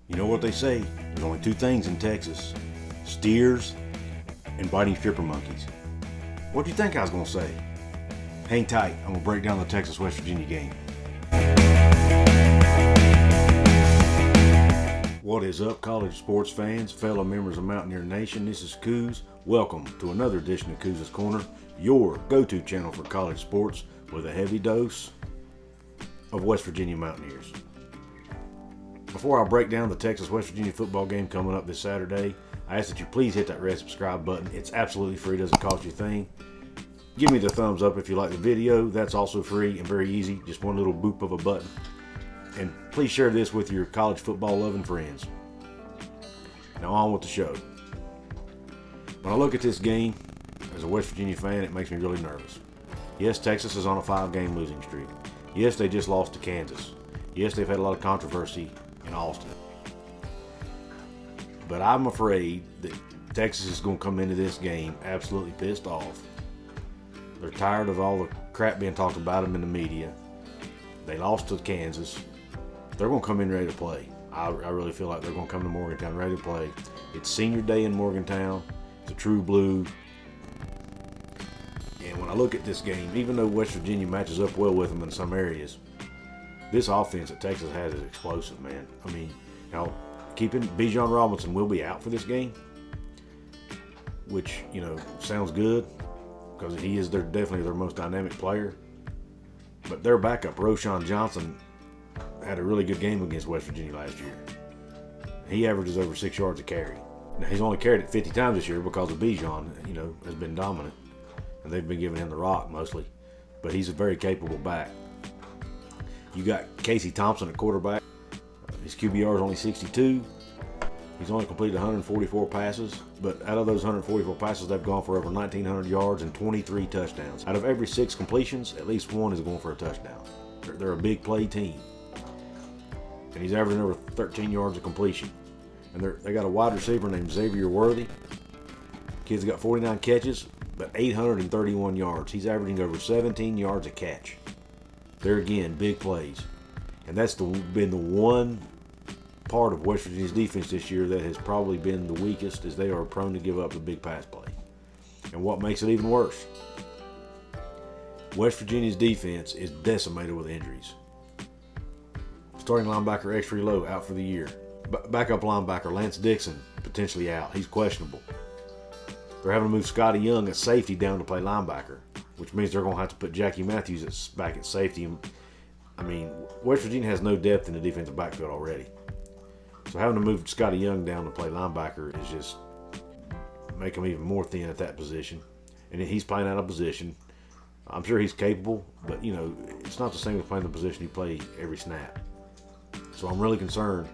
You know what they say, there's only two things in Texas: steers and biting stripper monkeys. What do you think I was going to say? Hang tight, I'm going to break down the Texas-West Virginia game. What is up, college sports fans, fellow members of Mountaineer Nation? This is Coos. Welcome to another edition of Coos' Corner, your go-to channel for college sports with a heavy dose of West Virginia Mountaineers. Before I break down the Texas-West Virginia football game coming up this Saturday, I ask that you please hit that red subscribe button. It's absolutely free, doesn't cost you a thing. Give me the thumbs up if you like the video. That's also free and very easy, just one little boop of a button. And please share this with your college football loving friends. Now on with the show. When I look at this game, as a West Virginia fan, it makes me really nervous. Yes, Texas is on a 5-game losing streak. Yes, they just lost to Kansas. Yes, they've had a lot of controversy in Austin. But I'm afraid that Texas is going to come into this game absolutely pissed off. They're tired of all the crap being talked about them in the media. They lost to Kansas. They're going to come in ready to play. I really feel like they're going to come to Morgantown ready to play. It's senior day in Morgantown. It's a true blue. And when I look at this game, even though West Virginia matches up well with them in some areas, this offense that Texas has is explosive, man. I mean, keeping Bijan Robinson will be out for this game, which, sounds good because he is definitely their most dynamic player. But their backup, Roschon Johnson, had a really good game against West Virginia last year. He averages over 6 yards a carry. Now, he's only carried it 50 times this year because of Bijan, has been dominant. And they've been giving him the rock mostly. But he's a very capable back. You got Casey Thompson at quarterback. His QBR is only 62. He's only completed 144 passes, but out of those 144 passes, they've gone for over 1,900 yards and 23 touchdowns. Out of every 6 completions, at least one is going for a touchdown. They're a big play team. And he's averaging over 13 yards of completion. And they got a wide receiver named Xavier Worthy. Kid's got 49 catches, but 831 yards. He's averaging over 17 yards a catch. There again, big plays. And that's been the one part of West Virginia's defense this year that has probably been the weakest, as they are prone to give up the big pass play. And what makes it even worse, West Virginia's defense is decimated with injuries. Starting linebacker X. Lowe out for the year. Backup linebacker Lance Dixon potentially out. He's questionable. They're having to move Scotty Young at safety down to play linebacker, which means they're going to have to put Jackie Matthews back at safety. I mean, West Virginia has no depth in the defensive backfield already. So having to move Scotty Young down to play linebacker is just make him even more thin at that position. And he's playing out of position. I'm sure he's capable, but, it's not the same as playing the position you play every snap. So I'm really concerned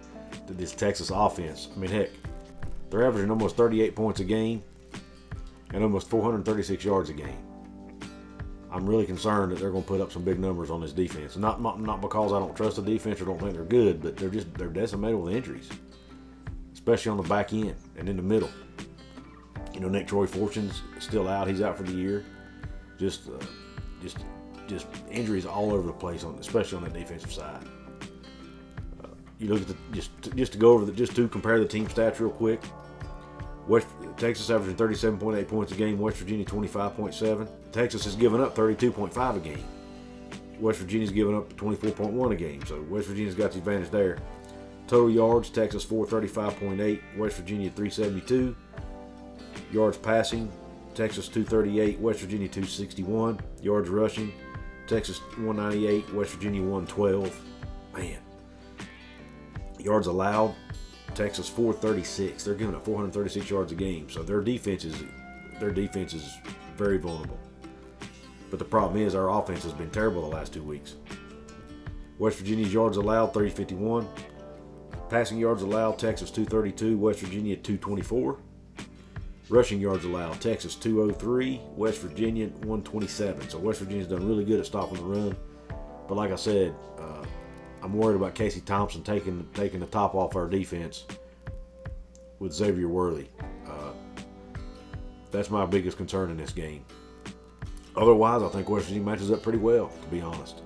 that this Texas offense, they're averaging almost 38 points a game and almost 436 yards a game. I'm really concerned that they're going to put up some big numbers on this defense. Not because I don't trust the defense or don't think they're good, but they're decimated with injuries, especially on the back end and in the middle. Nick Troy Fortune's still out; he's out for the year. Just injuries all over the place especially on the defensive side. You look at just to go over just to compare the team stats real quick. Texas averaging 37.8 points a game. West Virginia 25.7. Texas has given up 32.5 a game. West Virginia's given up 24.1 a game. So West Virginia's got the advantage there. Total yards: Texas 435.8. West Virginia 372. Yards passing: Texas 238. West Virginia 261. Yards rushing: Texas 198. West Virginia 112. Man. Yards allowed: Texas 436. They're giving up 436 yards a game. So their defense is very vulnerable. But the problem is our offense has been terrible the last 2 weeks. West Virginia's yards allowed 351. Passing yards allowed: Texas 232. West Virginia 224. Rushing yards allowed: Texas 203. West Virginia 127. So West Virginia's done really good at stopping the run. But like I said, I'm worried about Casey Thompson taking the top off our defense with Xavier Worthy. That's my biggest concern in this game. Otherwise, I think West Virginia matches up pretty well, to be honest.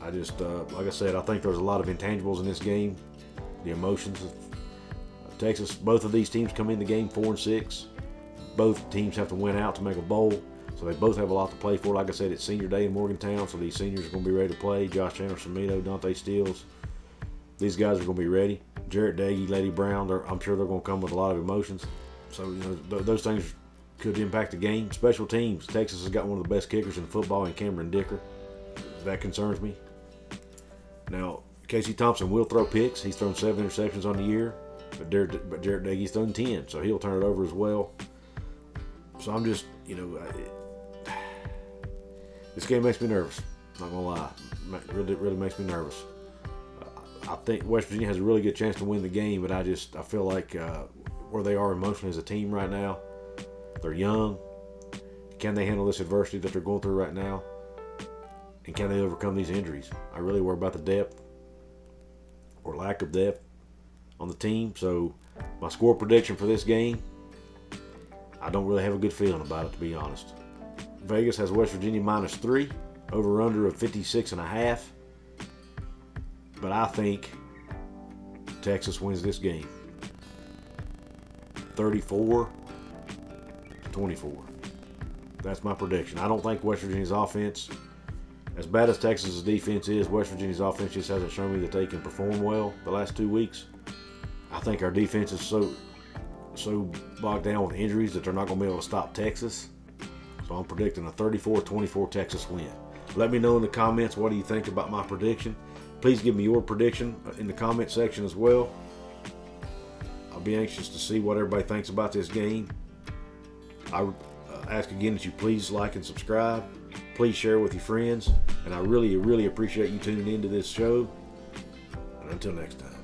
I just, like I said, I think there's a lot of intangibles in this game. the emotions of Texas. Both of these teams come in the game 4-6. Both teams have to win out to make a bowl, so they both have a lot to play for. Like I said, it's senior day in Morgantown, so these seniors are going to be ready to play. Josh Chandler, Samito, Dante Steels. These guys are going to be ready. Jarrett Doege, Leddie Brown, I'm sure they're going to come with a lot of emotions. So, those things could impact the game. Special teams. Texas has got one of the best kickers in football in Cameron Dicker. That concerns me. Now, Casey Thompson will throw picks. He's thrown 7 interceptions on the year, but Jarrett Doege's thrown 10, so he'll turn it over as well. So I'm just, this game makes me nervous. Not gonna lie, really makes me nervous. I think West Virginia has a really good chance to win the game, but I feel like where they are emotionally as a team right now, they're young. Can they handle this adversity that they're going through right now? And can they overcome these injuries? I really worry about the depth or lack of depth on the team. So my score prediction for this game, I don't really have a good feeling about it, to be honest. Vegas has West Virginia -3, over/under of 56.5. But I think Texas wins this game 34-24. That's my prediction. I don't think West Virginia's offense, as bad as Texas's defense is, West Virginia's offense just hasn't shown me that they can perform well the last 2 weeks. I think our defense is so bogged down with injuries that they're not going to be able to stop Texas. So I'm predicting a 34-24 Texas win. Let me know in the comments, what do you think about my prediction? Please give me your prediction in the comment section as well. I'll be anxious to see what everybody thinks about this game. I ask again that you please like and subscribe. Please share with your friends. And I really, really appreciate you tuning into this show. And until next time.